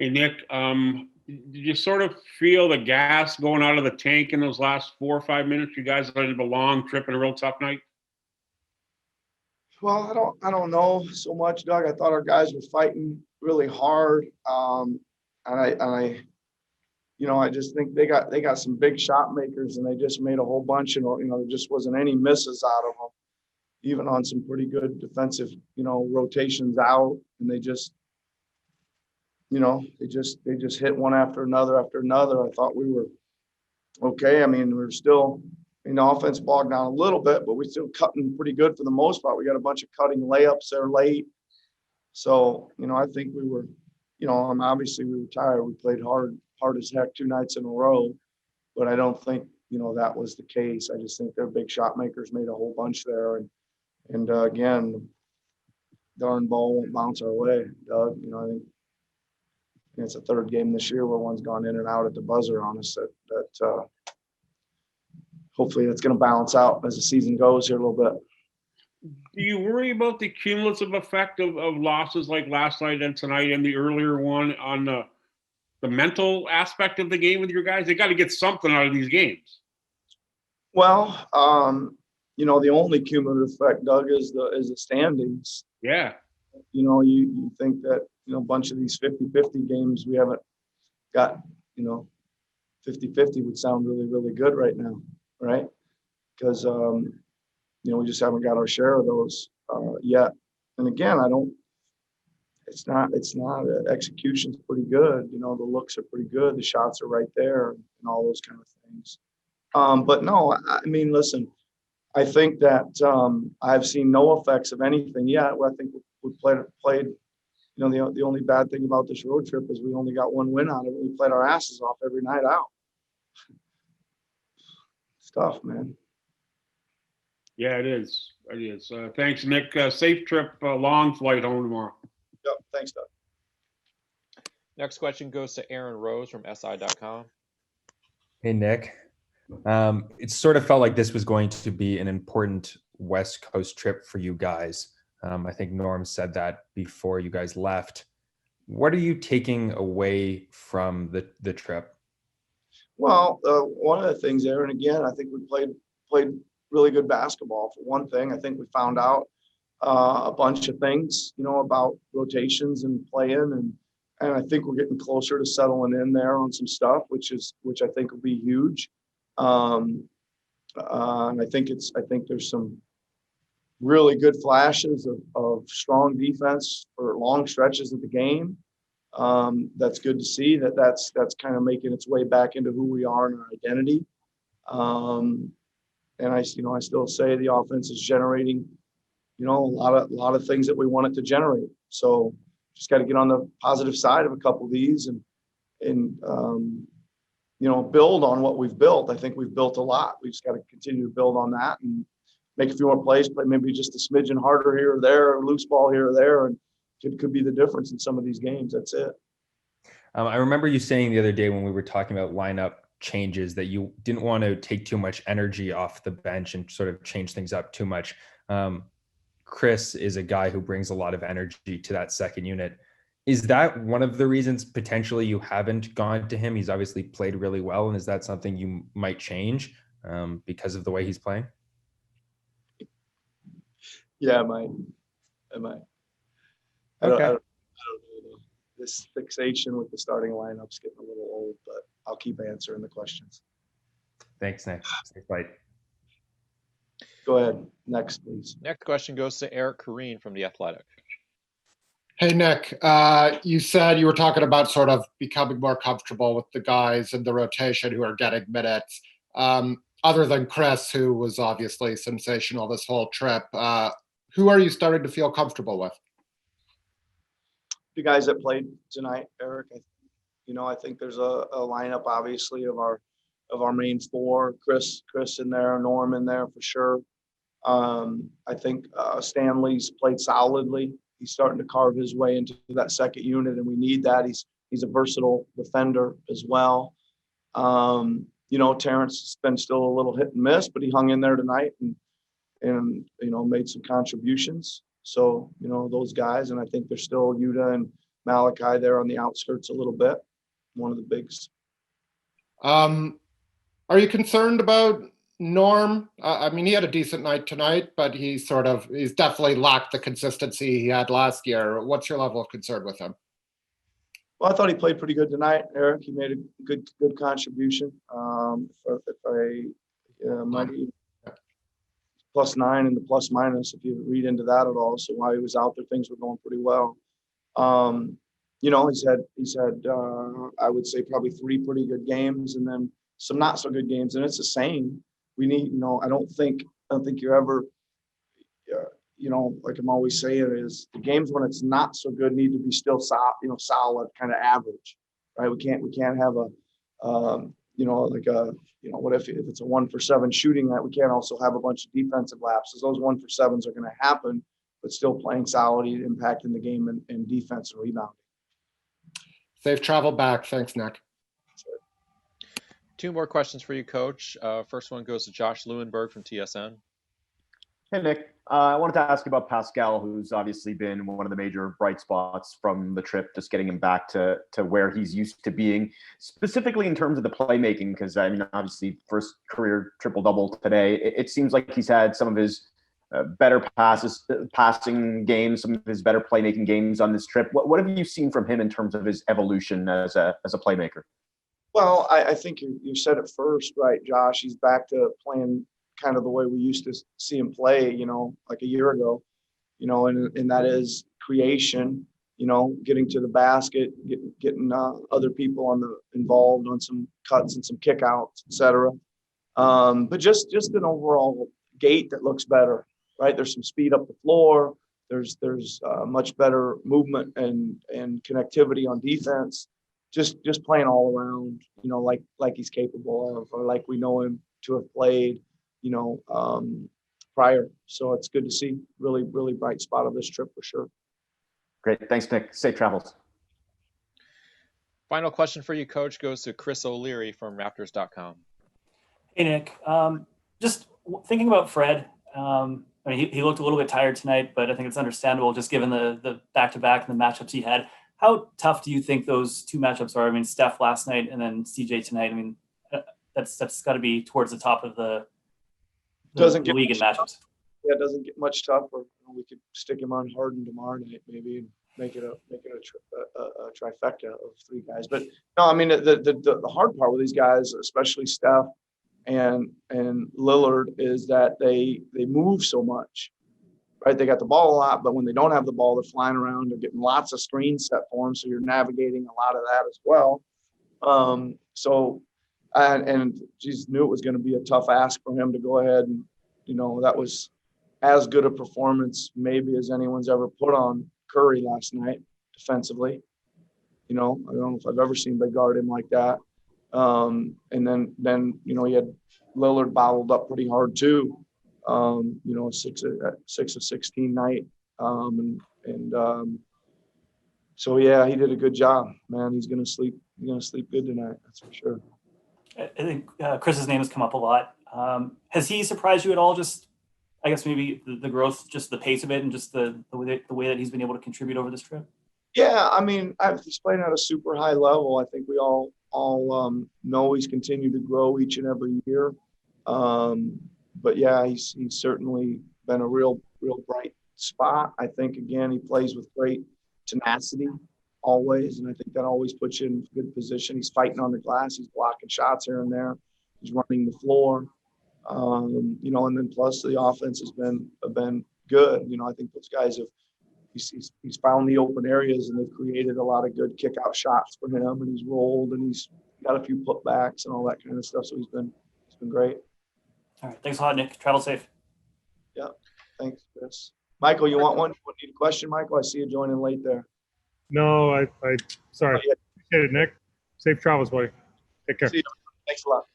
Hey, Nick, did you sort of feel the gas going out of the tank in those last 4 or 5 minutes? You guys had a long trip and a real tough night. Well, I don't know so much, Doug. I thought our guys were fighting really hard. I just think they got some big shot makers, and they just made a whole bunch, and there just wasn't any misses out of them, even on some pretty good defensive, rotations out, and they just hit one after another after another. I thought we were okay. I mean, we were still, offense bogged down a little bit, but we still cutting pretty good for the most part. We got a bunch of cutting layups there late. So, I think we were, obviously we were tired. We played hard as heck 2 nights in a row, but I don't think, that was the case. I just think their big shot makers made a whole bunch there. And again, darn ball won't bounce our way, Doug. I think it's the third game this year where one's gone in and out at the buzzer on us that hopefully that's going to balance out as the season goes here a little bit. Do you worry about the cumulative effect of losses like last night and tonight and the earlier one on the mental aspect of the game with your guys? They got to get something out of these games. Well, the only cumulative effect, Doug, is the standings. Yeah. You think that, a bunch of these 50-50 games we haven't got, 50-50 would sound really, really good right now, right? Because, we just haven't got our share of those yet. And again, it's not execution's pretty good. The looks are pretty good. The shots are right there and all those kind of things. But no, I mean, listen, I think that I've seen no effects of anything yet. I think we played. The only bad thing about this road trip is we only got one win out of it. We played our asses off every night out. It's tough, man. Yeah, it is. It is. Thanks, Nick. Safe trip, long flight home tomorrow. Yep. Thanks, Doug. Next question goes to Aaron Rose from SI.com. Hey, Nick. It sort of felt like this was going to be an important West Coast trip for you guys. I think Norm said that before you guys left. What are you taking away from the trip? Well, one of the things, Aaron, again, I think we played really good basketball. For one thing, I think we found out a bunch of things, about rotations and playing, and I think we're getting closer to settling in there on some stuff, which I think will be huge. And I think there's some really good flashes of strong defense for long stretches of the game. That's good to see that's kind of making its way back into who we are and our identity. And I still say the offense is generating, a lot of things that we want it to generate. So just got to get on the positive side of a couple of these and build on what we've built. I think we've built a lot. We just got to continue to build on that and make a few more plays, play maybe just a smidgen harder here or there, or loose ball here or there, and it could be the difference in some of these games. That's it. I remember you saying the other day when we were talking about lineup changes that you didn't want to take too much energy off the bench and sort of change things up too much. Chris is a guy who brings a lot of energy to that second unit. Is that one of the reasons potentially you haven't gone to him? He's obviously played really well. And is that something you might change because of the way he's playing? Yeah, I might. I don't know. This fixation with the starting lineup's getting a little old, but I'll keep answering the questions. Thanks, Nick. Safe flight. Go ahead. Next, please. Next question goes to Eric Corrine from The Athletic. Hey, Nick, you said you were talking about sort of becoming more comfortable with the guys in the rotation who are getting minutes. Other than Chris, who was obviously sensational this whole trip, who are you starting to feel comfortable with? The guys that played tonight, Eric. I think there's a lineup, obviously, of our main four. Chris in there, Norm in there for sure. I think Stanley's played solidly. He's starting to carve his way into that second unit, and we need that. He's a versatile defender as well. Terrence has been still a little hit and miss, but he hung in there tonight and made some contributions. So, those guys, and I think there's still Yuta Malachi there on the outskirts a little bit. One of the bigs. Are you concerned about Norm? I mean, he had a decent night tonight, but he's definitely lacked the consistency he had last year. What's your level of concern with him? Well, I thought he played pretty good tonight, Eric. He made a good contribution. If I might +9 in the plus minus, if you read into that at all. So while he was out there, things were going pretty well. He's had I would say probably 3 pretty good games and then some not so good games. And it's the same. We need, I don't think you're ever, like I'm always saying is the games when it's not so good need to be still solid, kind of average, right? We can't have what if it's a 1 for 7 shooting that we can't also have a bunch of defensive lapses. Those 1 for 7s are going to happen, but still playing solid, impacting the game and defense and rebounding. Safe travel back. Thanks, Nick. Sure. 2 more questions for you, Coach. First one goes to Josh Lewinberg from TSN. Hey, Nick. I wanted to ask you about Pascal, who's obviously been one of the major bright spots from the trip, just getting him back to where he's used to being, specifically in terms of the playmaking, because, I mean, obviously, first career triple-double today. It seems like he's had some of his better passing games, some of his better playmaking games on this trip. What have you seen from him in terms of his evolution as a playmaker? Well, I think you said it first, right, Josh? He's back to playing kind of the way we used to see him play, like a year ago, and that is creation, getting to the basket, getting other people involved on some cuts and some kickouts, etc. But just an overall gait that looks better, right? There's some speed up the floor. There's much better movement and connectivity on defense. Just playing all around, like he's capable of, or like we know him to have played, prior. So it's good to see. Really, really bright spot of this trip for sure. Great. Thanks, Nick. Safe travels. Final question for you, Coach, goes to Chris O'Leary from Raptors.com. Hey, Nick. Just thinking about Fred. He looked a little bit tired tonight, but I think it's understandable just given the back-to-back and the matchups he had. How tough do you think those 2 matchups are? I mean, Steph last night and then CJ tonight. I mean, that's got to be towards the top of the league in matchups. Yeah, it doesn't get much tougher. We could stick him on Harden tomorrow night, maybe, and make it a trifecta of 3 guys. But no, I mean the hard part with these guys, especially Steph and Lillard, is that they move so much, right? They got the ball a lot, but when they don't have the ball, they're flying around. They're getting lots of screens set for them, so you're navigating a lot of that as well. And Jesus knew it was going to be a tough ask for him to go ahead and, that was as good a performance maybe as anyone's ever put on Curry last night defensively. I don't know if I've ever seen they guard him like that. And then he had Lillard bottled up pretty hard too. 6 of 16 night. So yeah, he did a good job, man. He's going to sleep good tonight. That's for sure. I think Chris's name has come up a lot. Has he surprised you at all? Just, I guess maybe the growth, just the pace of it, and just the way that he's been able to contribute over this trip. Yeah, I mean, he's playing at a super high level. I think we all know he's continued to grow each and every year. But yeah, he's certainly been a real bright spot. I think again he plays with great tenacity always, and I think that always puts you in good position. He's fighting on the glass. He's blocking shots here and there. He's running the floor. And then plus the offense has been good. I think those guys he's found the open areas and they've created a lot of good kick out shots for him, and he's rolled and he's got a few putbacks and all that kind of stuff. So he's been great. All right. Thanks a lot, Nick. Travel safe. Yeah. Thanks, Chris. Michael, you want one? You need a question, Michael? I see you joining late there. No, I sorry. Appreciate it, Nick. Safe travels, buddy. Take care. See you. Thanks a lot.